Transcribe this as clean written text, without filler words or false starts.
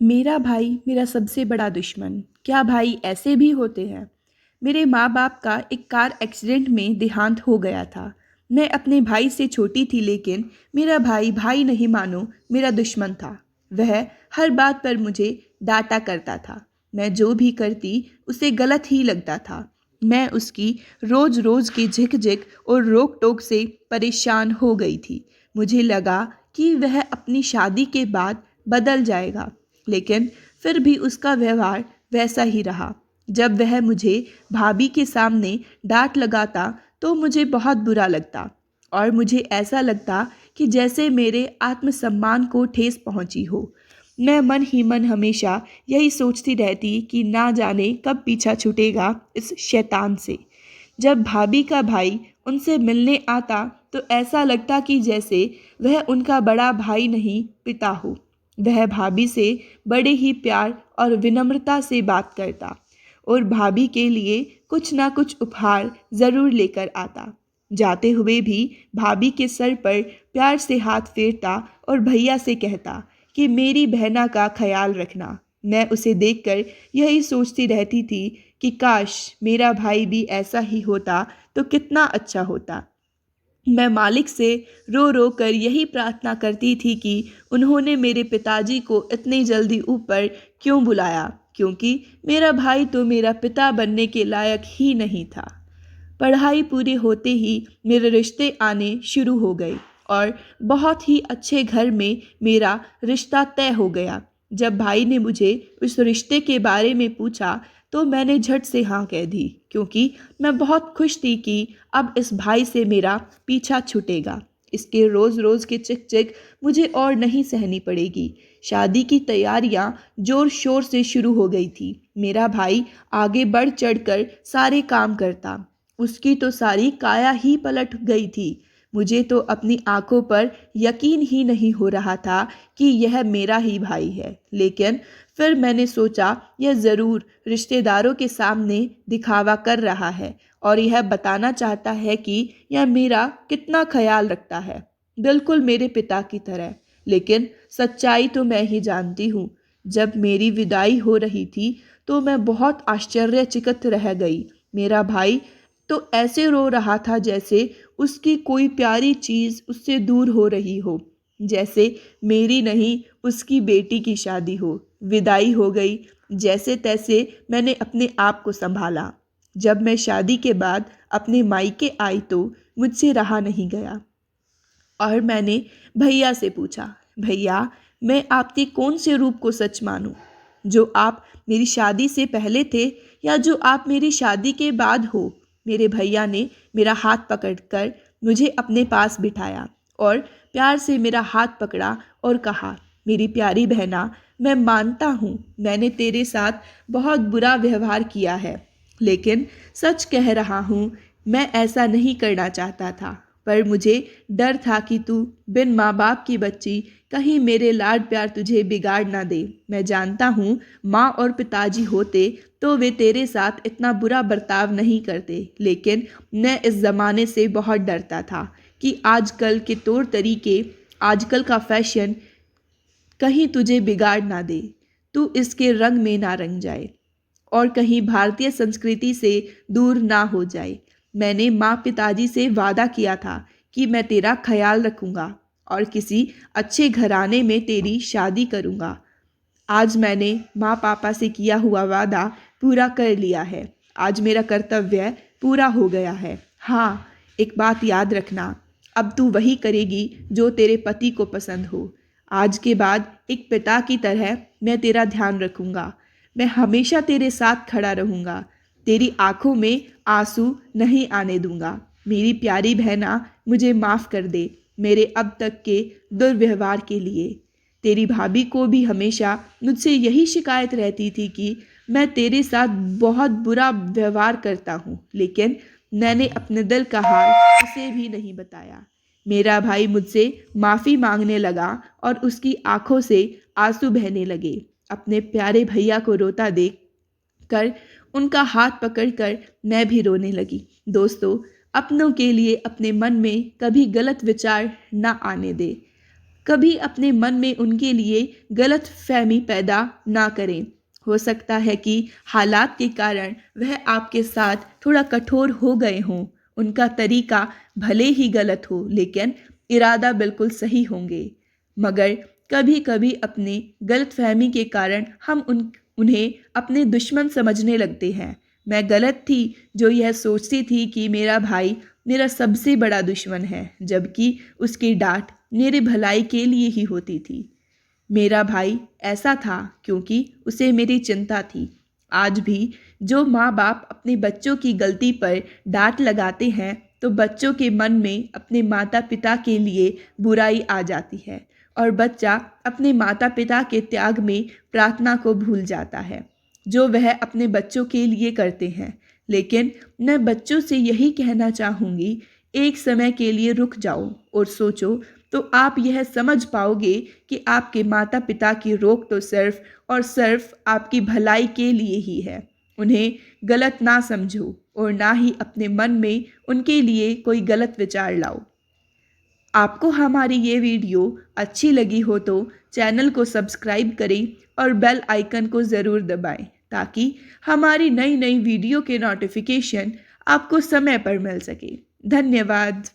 मेरा भाई मेरा सबसे बड़ा दुश्मन। क्या भाई ऐसे भी होते हैं? मेरे माँ बाप का एक कार एक्सीडेंट में देहांत हो गया था। मैं अपने भाई से छोटी थी, लेकिन मेरा भाई भाई नहीं मानो मेरा दुश्मन था। वह हर बात पर मुझे डांटा करता था। मैं जो भी करती उसे गलत ही लगता था। मैं उसकी रोज रोज की झिक और रोक टोक से परेशान हो गई थी। मुझे लगा कि वह अपनी शादी के बाद बदल जाएगा, लेकिन फिर भी उसका व्यवहार वैसा ही रहा। जब वह मुझे भाभी के सामने डांट लगाता तो मुझे बहुत बुरा लगता और मुझे ऐसा लगता कि जैसे मेरे आत्मसम्मान को ठेस पहुंची हो। मैं मन ही मन हमेशा यही सोचती रहती कि ना जाने कब पीछा छूटेगा इस शैतान से। जब भाभी का भाई उनसे मिलने आता तो ऐसा लगता कि जैसे वह उनका बड़ा भाई नहीं, पिता हो। वह भाभी से बड़े ही प्यार और विनम्रता से बात करता और भाभी के लिए कुछ ना कुछ उपहार ज़रूर लेकर आता। जाते हुए भी भाभी के सर पर प्यार से हाथ फेरता और भैया से कहता कि मेरी बहना का ख्याल रखना। मैं उसे देखकर यही सोचती रहती थी कि काश मेरा भाई भी ऐसा ही होता तो कितना अच्छा होता। मैं मालिक से रो रो कर यही प्रार्थना करती थी कि उन्होंने मेरे पिताजी को इतनी जल्दी ऊपर क्यों बुलाया, क्योंकि मेरा भाई तो मेरा पिता बनने के लायक ही नहीं था। पढ़ाई पूरी होते ही मेरे रिश्ते आने शुरू हो गए और बहुत ही अच्छे घर में मेरा रिश्ता तय हो गया। जब भाई ने मुझे उस रिश्ते के बारे में पूछा तो मैंने झट से हाँ कह दी, क्योंकि मैं बहुत खुश थी कि अब इस भाई से मेरा पीछा छूटेगा। इसके रोज़ रोज़ की चिक चिक मुझे और नहीं सहनी पड़ेगी। शादी की तैयारियां जोर शोर से शुरू हो गई थी। मेरा भाई आगे बढ़ चढ़कर सारे काम करता। उसकी तो सारी काया ही पलट गई थी। मुझे तो अपनी आंखों पर यकीन ही नहीं हो रहा था कि यह मेरा ही भाई है। लेकिन फिर मैंने सोचा यह ज़रूर रिश्तेदारों के सामने दिखावा कर रहा है और यह बताना चाहता है कि यह मेरा कितना ख्याल रखता है, बिल्कुल मेरे पिता की तरह। लेकिन सच्चाई तो मैं ही जानती हूँ। जब मेरी विदाई हो रही थी तो मैं बहुत आश्चर्यचकित रह गई। मेरा भाई तो ऐसे रो रहा था जैसे उसकी कोई प्यारी चीज़ उससे दूर हो रही हो, जैसे मेरी नहीं उसकी बेटी की शादी हो। विदाई हो गई। जैसे तैसे मैंने अपने आप को संभाला। जब मैं शादी के बाद अपने मायके आई तो मुझसे रहा नहीं गया और मैंने भैया से पूछा, भैया मैं आपके कौन से रूप को सच मानूं, जो आप मेरी शादी से पहले थे या जो आप मेरी शादी के बाद हो। मेरे भैया ने मेरा हाथ पकड़कर मुझे अपने पास बिठाया और प्यार से मेरा हाथ पकड़ा और कहा, मेरी प्यारी बहना, मैं मानता हूँ मैंने तेरे साथ बहुत बुरा व्यवहार किया है, लेकिन सच कह रहा हूँ, मैं ऐसा नहीं करना चाहता था। पर मुझे डर था कि तू बिन माँ बाप की बच्ची कहीं मेरे लाड प्यार तुझे बिगाड़ ना दे। मैं जानता हूँ माँ और पिताजी होते तो वे तेरे साथ इतना बुरा बर्ताव नहीं करते, लेकिन मैं इस ज़माने से बहुत डरता था कि आजकल के तौर तरीके, आजकल का फैशन कहीं तुझे बिगाड़ ना दे, तू इसके रंग में ना रंग जाए और कहीं भारतीय संस्कृति से दूर ना हो जाए। मैंने माँ पिताजी से वादा किया था कि मैं तेरा ख्याल रखूंगा और किसी अच्छे घराने में तेरी शादी करूंगा। आज मैंने माँ पापा से किया हुआ वादा पूरा कर लिया है। आज मेरा कर्तव्य पूरा हो गया है। हाँ, एक बात याद रखना, अब तू वही करेगी जो तेरे पति को पसंद हो। आज के बाद एक पिता की तरह मैं तेरा ध्यान रखूंगा। मैं हमेशा तेरे साथ खड़ा रहूंगा। तेरी आंखों में आंसू नहीं आने दूंगा। मेरी प्यारी बहना, मुझे माफ़ कर दे मेरे अब तक के दुर्व्यवहार के लिए। तेरी भाभी को भी हमेशा मुझसे यही शिकायत रहती थी कि मैं तेरे साथ बहुत बुरा व्यवहार करता हूँ, लेकिन मैंने अपने दिल का हाल उसे भी नहीं बताया। मेरा भाई मुझसे माफ़ी मांगने लगा और उसकी आंखों से आंसू बहने लगे। अपने प्यारे भैया को रोता देख कर उनका हाथ पकड़कर मैं भी रोने लगी। दोस्तों, अपनों के लिए अपने मन में कभी गलत विचार ना आने दे। कभी अपने मन में उनके लिए गलत फहमी पैदा ना करें। हो सकता है कि हालात के कारण वह आपके साथ थोड़ा कठोर हो गए हों। उनका तरीका भले ही गलत हो, लेकिन इरादा बिल्कुल सही होंगे। मगर कभी-कभी अपने गलतफहमी के कारण हम उन्हें अपने दुश्मन समझने लगते हैं। मैं गलत थी जो यह सोचती थी कि मेरा भाई मेरा सबसे बड़ा दुश्मन है, जबकि उसकी डांट मेरी भलाई के लिए ही होती थी। मेरा भाई ऐसा था क्योंकि उसे मेरी चिंता थी। आज भी जो माँ-बाप अपने बच्चों की गलती पर डांट लगाते हैं, तो बच्चों के मन में अपने माता-पिता के लिए बुराई आ जाती है और बच्चा अपने माता-पिता के त्याग में प्रार्थना को भूल जाता है, जो वह अपने बच्चों के लिए करते हैं। लेकिन मैं बच्चों से यही कहना चाहूँगी, एक समय के लिए रुक जाओ और सोचो, तो आप यह समझ पाओगे कि आपके माता-पिता की रोक तो सिर्फ़ और सिर्फ़ आपकी भलाई के लिए ही है। उन्हें गलत ना समझो और ना ही अपने मन में उनके लिए कोई गलत विचार लाओ। आपको हमारी ये वीडियो अच्छी लगी हो तो चैनल को सब्सक्राइब करें और बेल आइकन को ज़रूर दबाएं, ताकि हमारी नई-नई वीडियो के नोटिफ़िकेशन आपको समय पर मिल सके। धन्यवाद।